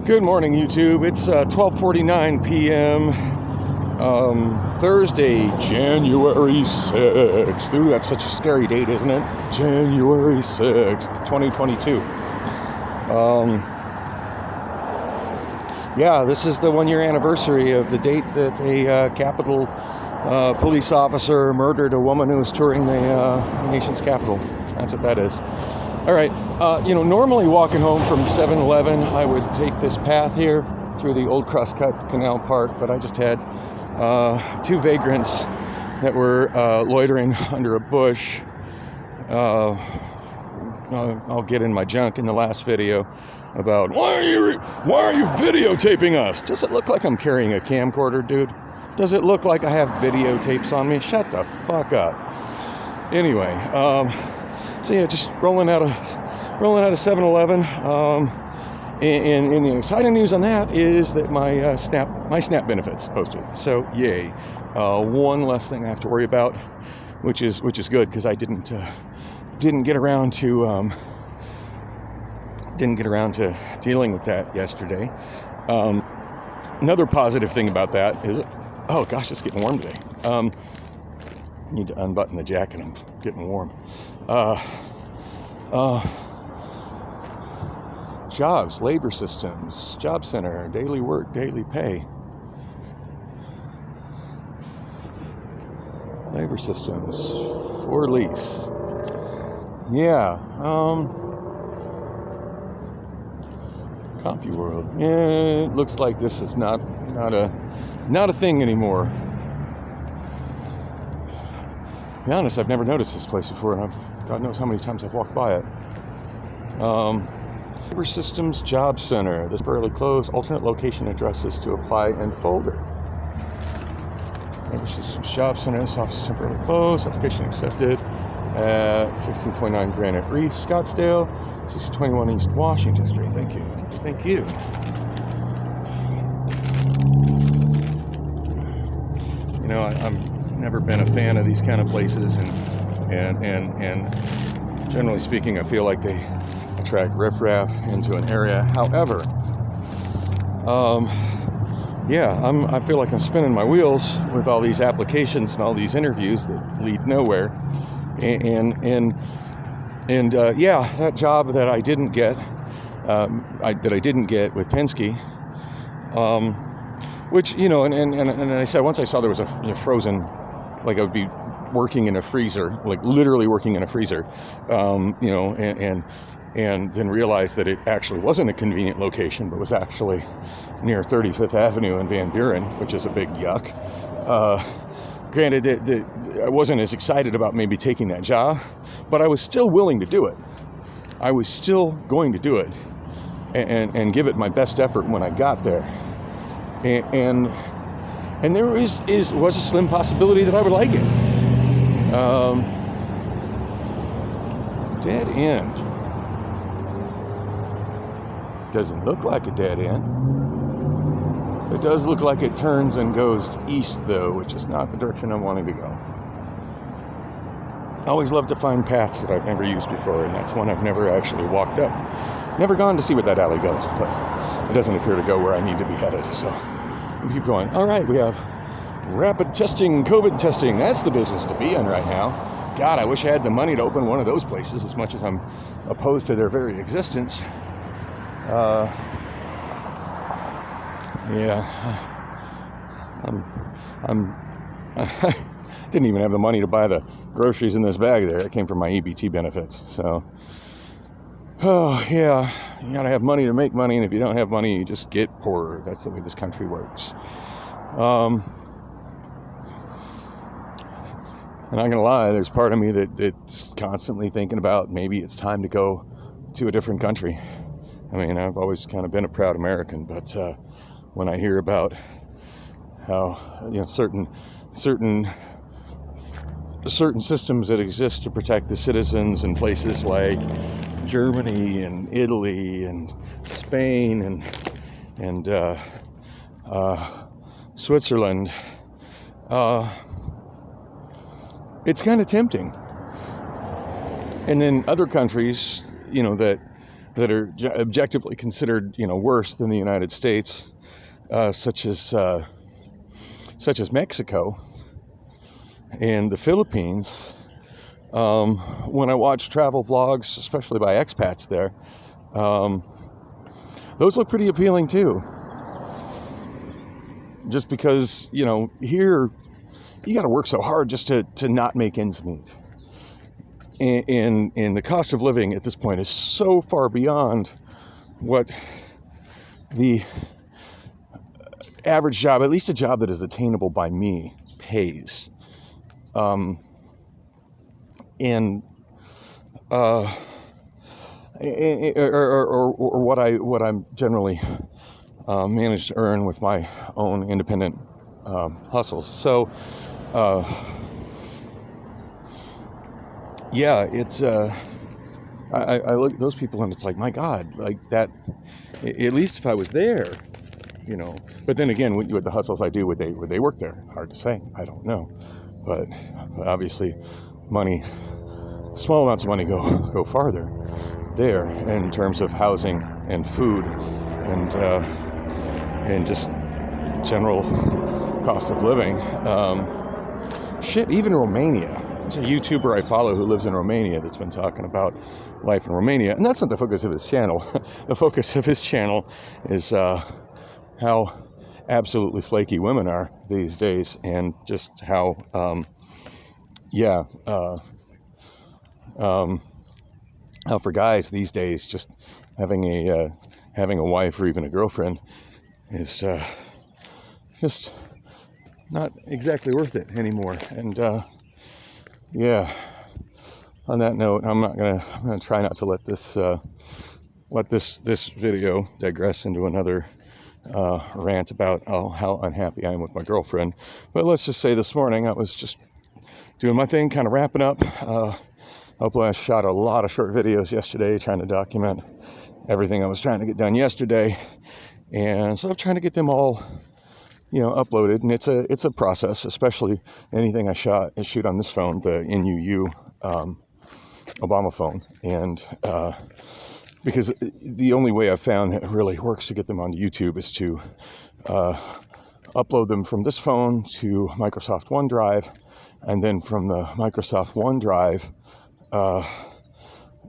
Good morning, YouTube. It's 12:49 p.m. Thursday, January 6th. Ooh, that's such a scary date, isn't it? January 6th, 2022. Yeah, this is the one-year anniversary of the date that a Capitol police officer murdered a woman who was touring the nation's capital. That's what that is. All right, normally walking home from 7-Eleven, I would take this path here through the old Crosscut Canal Park, but I just had two vagrants that were loitering under a bush. I'll get in my junk in the last video about why are you videotaping us? Does it look like I'm carrying a camcorder, dude? Does it look like I have videotapes on me? Shut the fuck up. Anyway, so yeah, just rolling out of 7-Eleven. And the exciting news on that is that my SNAP benefits posted. So yay, one less thing I have to worry about, which is good because I didn't get around to dealing with that yesterday. Another positive thing about that is, oh gosh, it's getting warm today. Need to unbutton the jacket. I'm getting warm. Jobs, labor systems, job center, daily work, daily pay. Labor systems for lease. Yeah. CompuWorld. Yeah, it looks like this is not a thing anymore. To be honest, I've never noticed this place before, and God knows how many times I've walked by it. Labor Systems Job Center. This temporarily closed. Alternate location addresses to apply and folder. Labor Systems Job Center. This office is temporarily closed. Application accepted at 1629 Granite Reef, Scottsdale. 1621 East Washington Street. Thank you. Thank you. You know, I'm never been a fan of these kind of places, and generally speaking, I feel like they attract riffraff into an area. However, I feel like I'm spinning my wheels with all these applications and all these interviews that lead nowhere. And that job that I didn't get, with Penske, which, and I said, once I saw there was a frozen, like I would be working in a freezer, like literally working in a freezer, and then realized that it actually wasn't a convenient location, but was actually near 35th Avenue in Van Buren, which is a big yuck. Granted, that I wasn't as excited about maybe taking that job, but I was still willing to do it. I was still going to do it and give it my best effort when I got there. And there was a slim possibility that I would like it. Dead end. Doesn't look like a dead end. It does look like it turns and goes east, though, which is not the direction I'm wanting to go. I always love to find paths that I've never used before, and that's one I've never actually walked up. Never gone to see what that alley goes, but it doesn't appear to go where I need to be headed, so we'll keep going. All right, we have rapid testing, COVID testing. That's the business to be in right now. God, I wish I had the money to open one of those places, as much as I'm opposed to their very existence. I didn't even have the money to buy the groceries in this bag there. It came from my EBT benefits. So, you gotta have money to make money, and if you don't have money, you just get poorer. That's the way this country works. I'm not gonna lie, there's part of me that's constantly thinking about maybe it's time to go to a different country. I mean, I've always kind of been a proud American, but when I hear about how certain systems that exist to protect the citizens in places like Germany and Italy and Spain and Switzerland, it's kind of tempting. And then other countries, that that are objectively considered, worse than the United States, such as Mexico and the Philippines. When I watch travel vlogs, especially by expats there, those look pretty appealing too. Just because, here you got to work so hard just to not make ends meet. And the cost of living at this point is so far beyond what the average job, at least a job that is attainable by me, pays. Or what I'm generally managed to earn with my own independent hustles. So, it's I look at those people and it's like, my God, like that. At least if I was there, But then again, with the hustles I do, would they work there? Hard to say. I don't know. But obviously, small amounts of money go farther there in terms of housing and food and just general cost of living. Even Romania. There's a YouTuber I follow who lives in Romania that's been talking about life in Romania, and that's not the focus of his channel. The focus of his channel is how absolutely flaky women are these days, and just how how for guys these days, just having a wife or even a girlfriend is just not exactly worth it anymore. And on that note, I'm gonna try not to let this video digress into another rant about how unhappy I am with my girlfriend. But let's just say this morning I was just doing my thing, kind of wrapping up. Hopefully I shot a lot of short videos yesterday trying to document everything I was trying to get done yesterday, and so I'm trying to get them all uploaded. And it's a process, especially anything I shoot on this phone, the NUU Obama phone, and because the only way I've found that it really works to get them onto YouTube is to upload them from this phone to Microsoft OneDrive, and then from the Microsoft OneDrive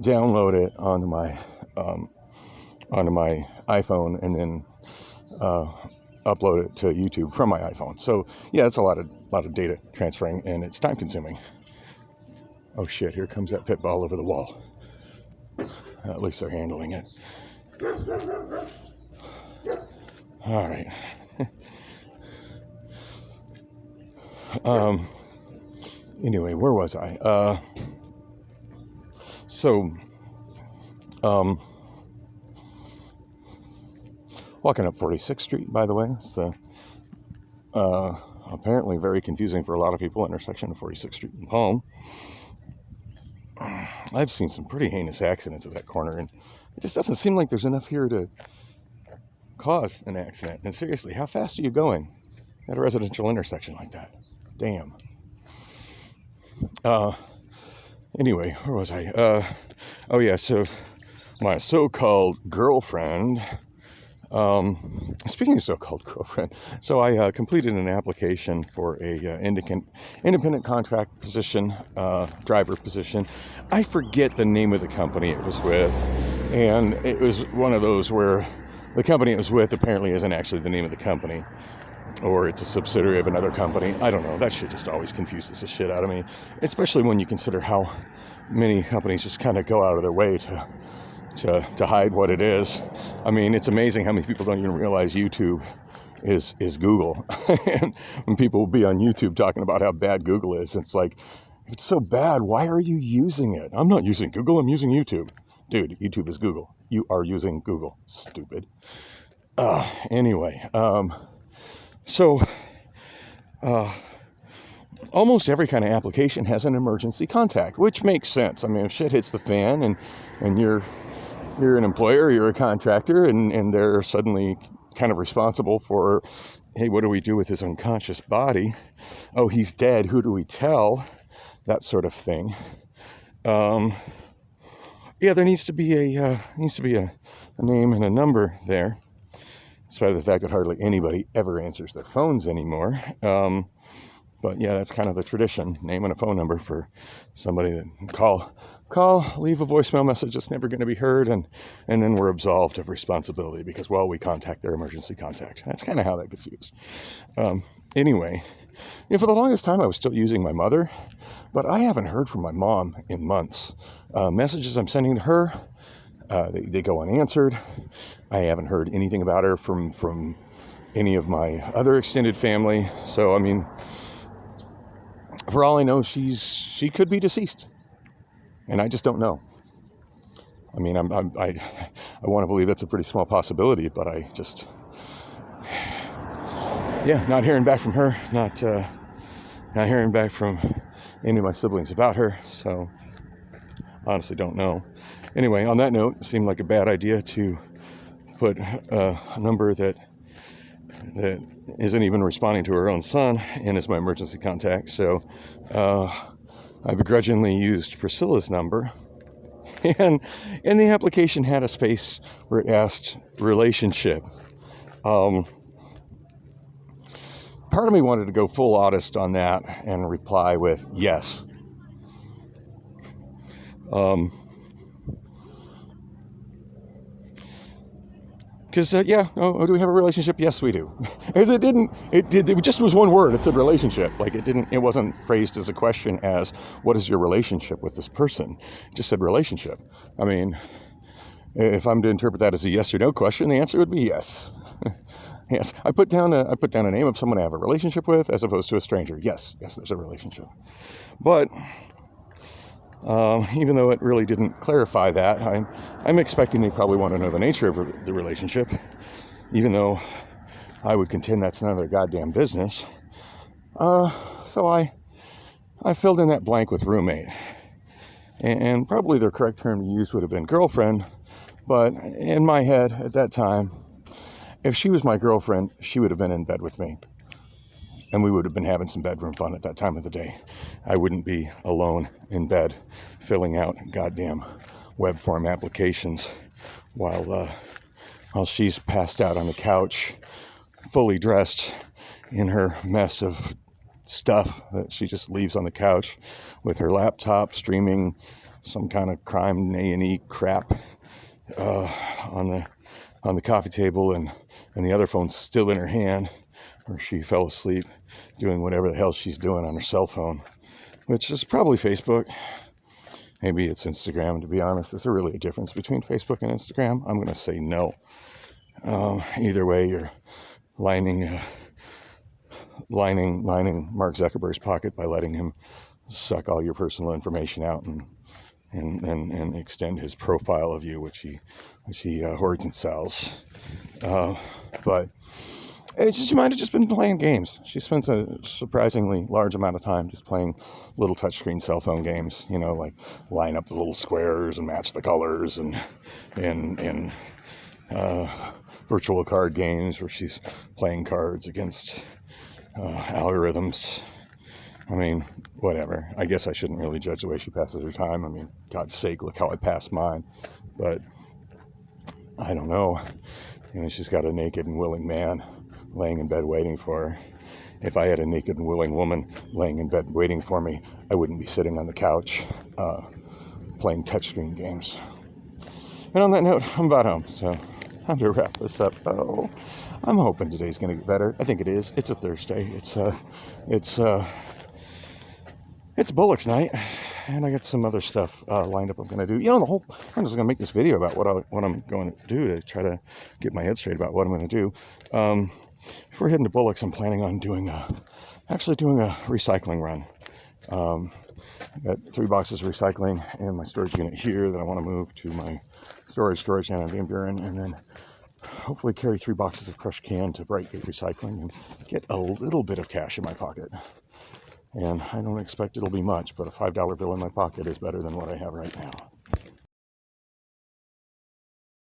download it onto my iPhone, and then upload it to YouTube from my iPhone. So it's a lot of data transferring, and it's time consuming. Oh shit, here comes that pit bull over the wall. At least they're handling it. All right. Anyway, where was I? Walking up 46th Street, by the way. It's apparently very confusing for a lot of people, intersection of 46th Street and Palm. I've seen some pretty heinous accidents at that corner, and it just doesn't seem like there's enough here to cause an accident. And seriously, how fast are you going at a residential intersection like that? Damn. Anyway, where was I? So my so-called girlfriend, speaking of so-called girlfriend, so I completed an application for a independent contract position, driver position. I forget the name of the company it was with, and it was one of those where the company it was with apparently isn't actually the name of the company, or it's a subsidiary of another company. I don't know. That shit just always confuses the shit out of me, especially when you consider how many companies just kind of go out of their way to hide what it is. I mean, it's amazing how many people don't even realize YouTube is Google. And when people will be on YouTube talking about how bad Google is, it's like, if it's so bad, why are you using it? I'm not using Google, I'm using YouTube. Dude, YouTube is Google. You are using Google. Stupid. Anyway, almost every kind of application has an emergency contact, which makes sense. I mean, if shit hits the fan and you're an employer, you're a contractor, and they're suddenly kind of responsible for, hey, what do we do with his unconscious body? Oh, he's dead. Who do we tell? That sort of thing. yeah, there needs to be a name and a number there, despite the fact that hardly anybody ever answers their phones anymore. But yeah, that's kind of the tradition, name and a phone number for somebody that call, leave a voicemail message that's never going to be heard, and then we're absolved of responsibility because, well, we contact their emergency contact. That's kind of how that gets used. Anyway, for the longest time I was still using my mother, but I haven't heard from my mom in months. Messages I'm sending to her, they go unanswered. I haven't heard anything about her from any of my other extended family. So, I mean, for all I know, she could be deceased, and I just don't know. I mean, I want to believe that's a pretty small possibility, but I just, not hearing back from her, not hearing back from any of my siblings about her. So, honestly, don't know. Anyway, on that note, it seemed like a bad idea to put a number that isn't even responding to her own son in as my emergency contact. So I begrudgingly used Priscilla's number, and the application had a space where it asked relationship. Part of me wanted to go full honest on that and reply with yes. Because, do we have a relationship? Yes, we do. Because it just was one word. It said relationship. Like, it wasn't phrased as a question as, what is your relationship with this person? It just said relationship. I mean, if I'm to interpret that as a yes or no question, the answer would be yes. Yes. I put down a name of someone I have a relationship with as opposed to a stranger. Yes, there's a relationship. But even though it really didn't clarify that, I'm expecting they probably want to know the nature of the relationship, even though I would contend that's none of their goddamn business. So I filled in that blank with roommate. And probably the correct term to use would have been girlfriend, but in my head at that time, if she was my girlfriend, she would have been in bed with me. And we would have been having some bedroom fun at that time of the day. I wouldn't be alone in bed filling out goddamn web form applications while she's passed out on the couch, fully dressed in her mess of stuff that she just leaves on the couch with her laptop streaming some kind of crime A&E crap on the coffee table, and the other phone's still in her hand, where she fell asleep doing whatever the hell she's doing on her cell phone, which is probably Facebook. Maybe it's Instagram, to be honest. Is there really a difference between Facebook and Instagram? I'm going to say no. Either way, you're lining Mark Zuckerberg's pocket by letting him suck all your personal information out and extend his profile of you, which he hoards and sells. But she might have just been playing games. She spends a surprisingly large amount of time just playing little touchscreen cell phone games, like line up the little squares and match the colors, and virtual card games where she's playing cards against algorithms. I mean, whatever. I guess I shouldn't really judge the way she passes her time. I mean, God's sake, look how I pass mine. But I don't know. She's got a naked and willing man laying in bed waiting for her. If I had a naked and willing woman laying in bed waiting for me, I wouldn't be sitting on the couch playing touchscreen games. And on that note, I'm about home, so time to wrap this up. Oh, I'm hoping today's going to get better. I think it is. It's a Thursday. It's Bullock's night, and I got some other stuff lined up I'm going to do. I'm just going to make this video about what I'm going to do to try to get my head straight about what I'm going to do. If we're heading to Bullock's, I'm planning on doing a recycling run. I got 3 boxes of recycling in my storage unit here that I want to move to my storage down in Van Buren, and then hopefully carry 3 boxes of crushed can to Brightgate Recycling and get a little bit of cash in my pocket. And I don't expect it'll be much, but a $5 bill in my pocket is better than what I have right now.